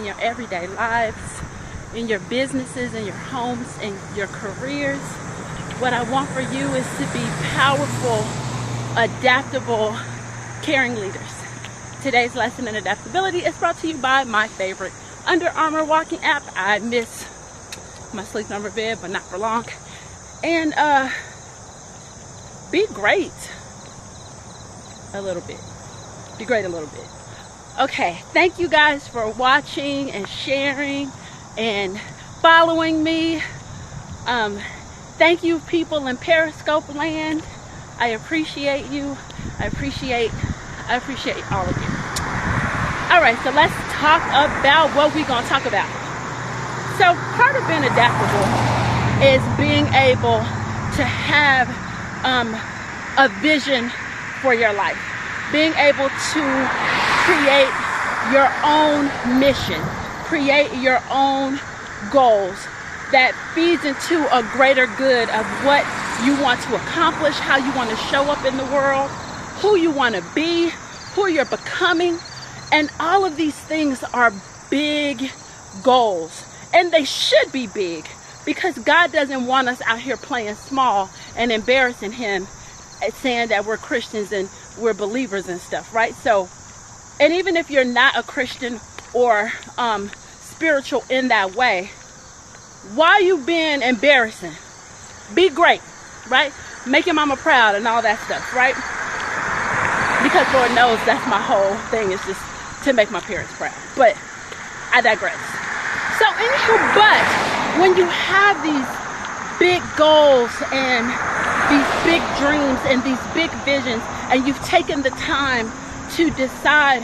in your everyday lives, in your businesses, in your homes, in your careers. What I want for you is to be powerful, adaptable, caring leaders. Today's lesson in adaptability is brought to you by my favorite Under Armour walking app. I miss my Sleep Number bed, but not for long. And be great a little bit. Be great a little bit. Okay, thank you guys for watching and sharing and following me. Thank you, people in Periscope land. I appreciate you. I appreciate all of you. All right, so let's talk about what we're gonna talk about. So part of being adaptable is being able to have a vision for your life, being able to create your own mission, create your own goals that feeds into a greater good of what you want to accomplish, how you want to show up in the world, who you want to be, who you're becoming. And all of these things are big goals, and they should be big, because God doesn't want us out here playing small and embarrassing him at saying that we're Christians and we're believers and stuff, right? So, and even if you're not a Christian or spiritual in that way, why you being embarrassing? Be great, right? Make your mama proud and all that stuff, right? Because Lord knows that's my whole thing, is just to make my parents proud. But I digress. So anywho, but when you have these big goals and these big dreams and these big visions, and you've taken the time to decide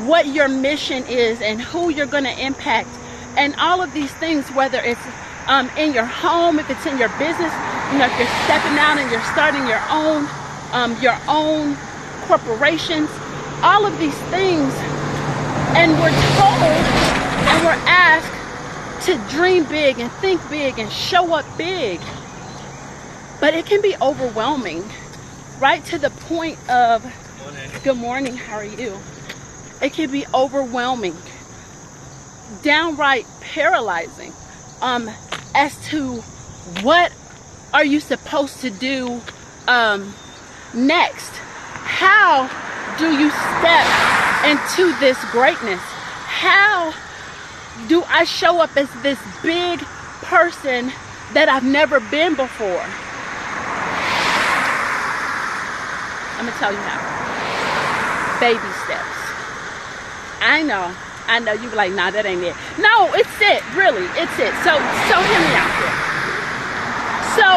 what your mission is and who you're going to impact and all of these things, whether it's in your home, if it's in your business, you know, if you're stepping out and you're starting your own corporations, all of these things, and we're told and we're asked to dream big and think big and show up big. But it can be overwhelming, right? To the point of, good morning, how are you? It can be overwhelming, downright paralyzing, as to what are you supposed to do next? How do you step into this greatness? How do I show up as this big person that I've never been before? I'm gonna tell you how. Baby steps. I know you be like, nah, that ain't it. No, it's it, really, it's it. So hear me out here. So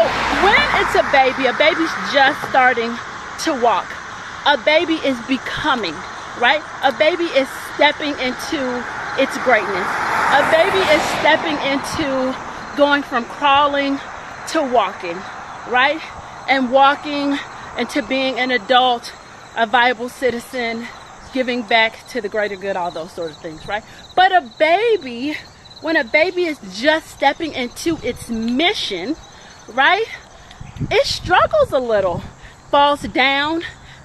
when it's a baby's just starting to walk. A baby is becoming, right? A baby is stepping into its greatness. A baby is stepping into going from crawling to walking, right? And walking into being an adult, a viable citizen, giving back to the greater good, all those sort of things, right? But a baby, when a baby is just stepping into its mission, right? It struggles a little, falls down,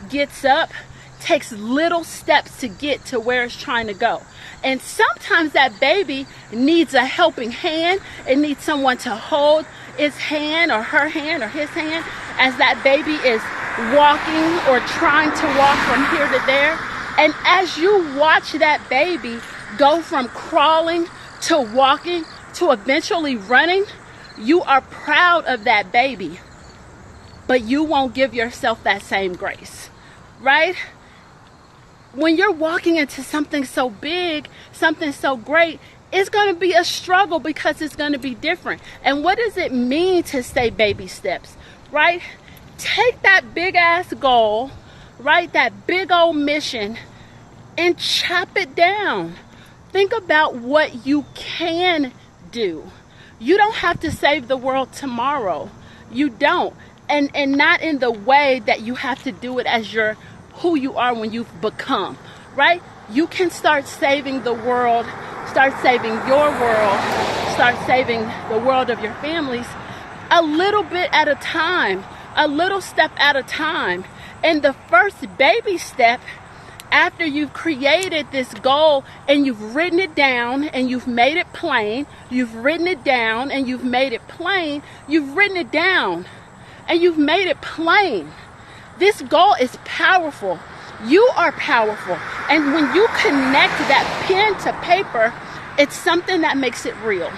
gets up, takes little steps to get to where it's trying to go. And sometimes that baby needs a helping hand. It needs someone to hold its hand or her hand or his hand as that baby is walking or trying to walk from here to there. And as you watch that baby go from crawling to walking to eventually running, you are proud of that baby, but you won't give yourself that same grace, right? When you're walking into something so big, something so great, it's going to be a struggle because it's going to be different. And what does it mean to say baby steps, right? Take that big ass goal, right? That big old mission, and chop it down. Think about what you can do. You don't have to save the world tomorrow. You don't. And not in the way that you have to do it as who you are when you've become, right? You can start saving the world, start saving your world, start saving the world of your families a little bit at a time, a little step at a time. And the first baby step after you've created this goal and you've written it down and you've made it plain, you've written it down and you've made it plain, you've written it down and you've made it plain. This goal is powerful. You are powerful. And when you connect that pen to paper, it's something that makes it real.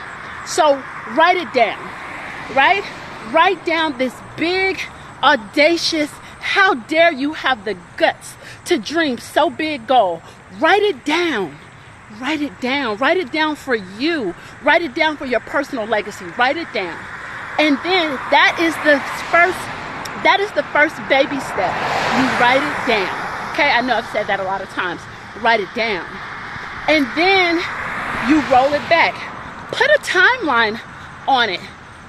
So write it down, right? Write down this big, audacious, how dare you have the guts to dream so big goal. Write it down. Write it down. Write it down for you. Write it down for your personal legacy. Write it down. And then that is the first baby step. You write it down. Okay, I know I've said that a lot of times. Write it down. And then you roll it back. Put a timeline on it.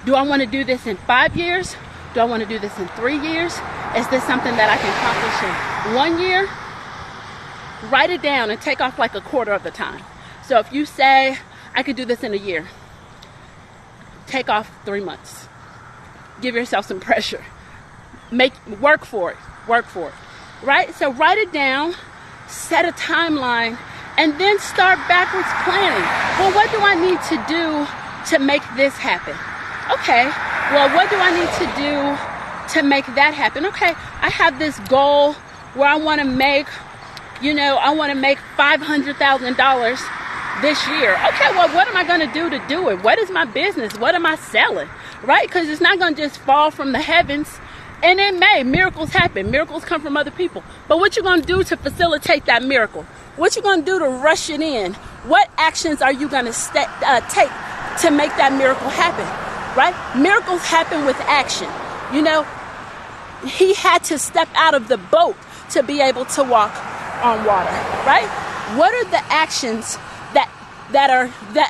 Do I want to do this in 5 years? Do I want to do this in 3 years? Is this something that I can accomplish in 1 year? Write it down and take off like a quarter of the time. So if you say, I could do this in a year, take off 3 months. Give yourself some pressure. Work for it, right? So write it down, set a timeline, and then start backwards planning. Well, what do I need to do to make this happen? Okay, well, what do I need to do to make that happen? Okay, I have this goal where I want to make, $500,000 this year. Okay, well, what am I going to do it? What is my business? What am I selling? Right? Because it's not going to just fall from the heavens. And it may. Miracles happen. Miracles come from other people. But what you going to do to facilitate that miracle? What you going to do to rush it in? What actions are you going to take to make that miracle happen? Right? Miracles happen with action. He had to step out of the boat to be able to walk on water. Right? What are the actions that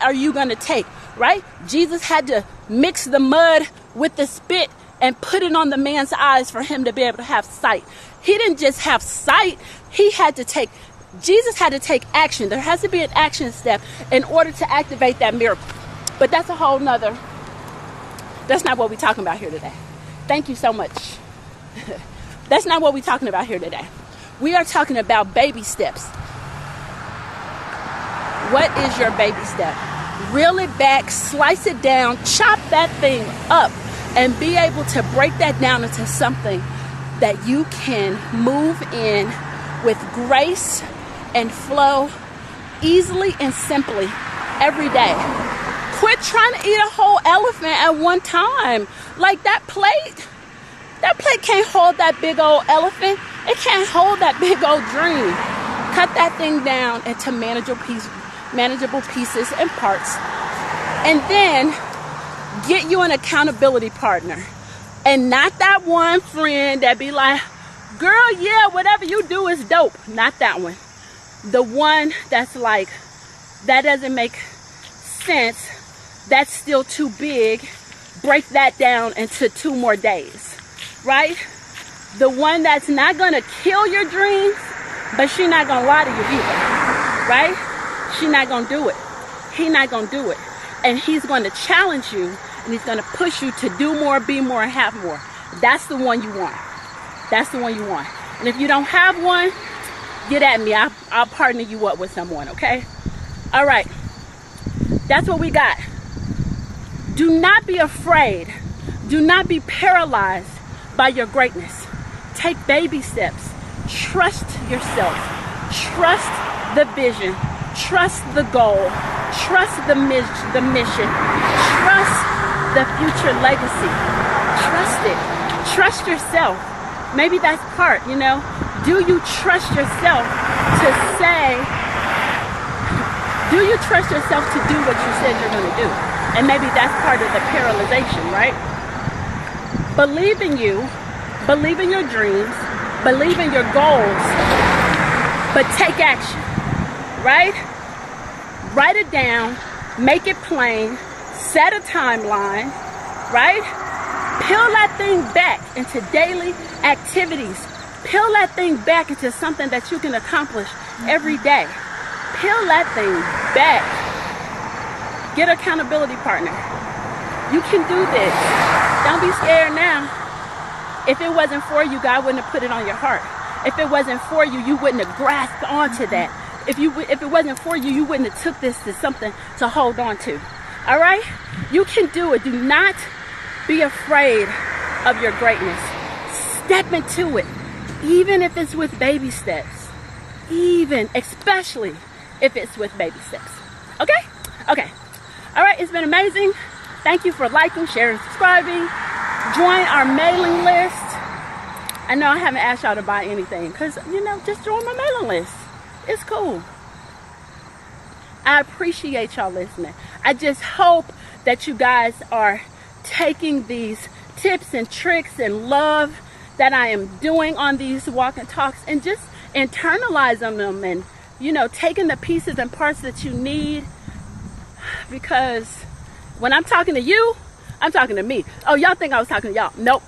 are you going to take? Right? Jesus had to mix the mud with the spit and put it on the man's eyes for him to be able to have sight. He didn't just have sight. Jesus had to take action. There has to be an action step in order to activate that miracle. But that's that's not what we're talking about here today. Thank you so much. That's not what we're talking about here today. We are talking about baby steps. What is your baby step? Reel it back, slice it down, chop that thing up, and be able to break that down into something that you can move in with grace and flow easily and simply every day. Quit trying to eat a whole elephant at one time. Like that plate can't hold that big old elephant. It can't hold that big old dream. Cut that thing down into manageable pieces and parts. And then get you an accountability partner. And not that one friend that be like, girl, yeah, whatever you do is dope. Not that one. The one that's like, that doesn't make sense. That's still too big. Break that down into 2 more days. Right? The one that's not going to kill your dreams, but she's not going to lie to you either. Right? She's not going to do it. He's not going to do it. And he's going to challenge you, and he's going to push you to do more, be more, and have more. That's the one you want. That's the one you want. And if you don't have one, get at me. I'll partner you up with someone, okay? All right. That's what we got. Do not be afraid. Do not be paralyzed by your greatness. Take baby steps. Trust yourself. Trust the vision. Trust the goal. Trust the mission. Trust the future legacy. Trust it. Trust yourself. Maybe that's part, Do you trust yourself to say, do you trust yourself to do what you said you're going to do? And maybe that's part of the paralyzation, right? Believe in you. Believe in your dreams. Believe in your goals. But take action, right? Write it down. Make it plain. Set a timeline, right? Peel that thing back into daily activities. Peel that thing back into something that you can accomplish every day. Peel that thing back. Get an accountability partner. You can do this. Don't be scared now. If it wasn't for you, God wouldn't have put it on your heart. If it wasn't for you, you wouldn't have grasped onto that. If it wasn't for you, you wouldn't have took this to something to hold on to. All right? You can do it. Do not be afraid of your greatness. Step into it, even if it's with baby steps. Especially if it's with baby steps. Okay? Okay. All right, it's been amazing. Thank you for liking, sharing, subscribing. Join our mailing list. I know I haven't asked y'all to buy anything because, just join my mailing list. It's cool. I appreciate y'all listening. I just hope that you guys are taking these tips and tricks and love that I am doing on these walk and talks and just internalizing them and, taking the pieces and parts that you need, because when I'm talking to you, I'm talking to me. Oh, y'all think I was talking to y'all. Nope.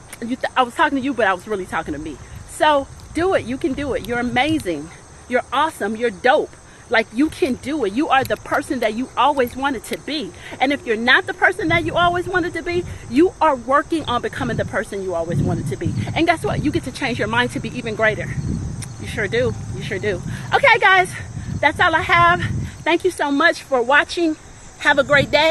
I was talking to you, but I was really talking to me. So do it. You can do it. You're amazing. You're awesome. You're dope. Like, you can do it. You are the person that you always wanted to be. And if you're not the person that you always wanted to be, you are working on becoming the person you always wanted to be. And guess what? You get to change your mind to be even greater. You sure do. You sure do. Okay, guys, that's all I have. Thank you so much for watching. Have a great day.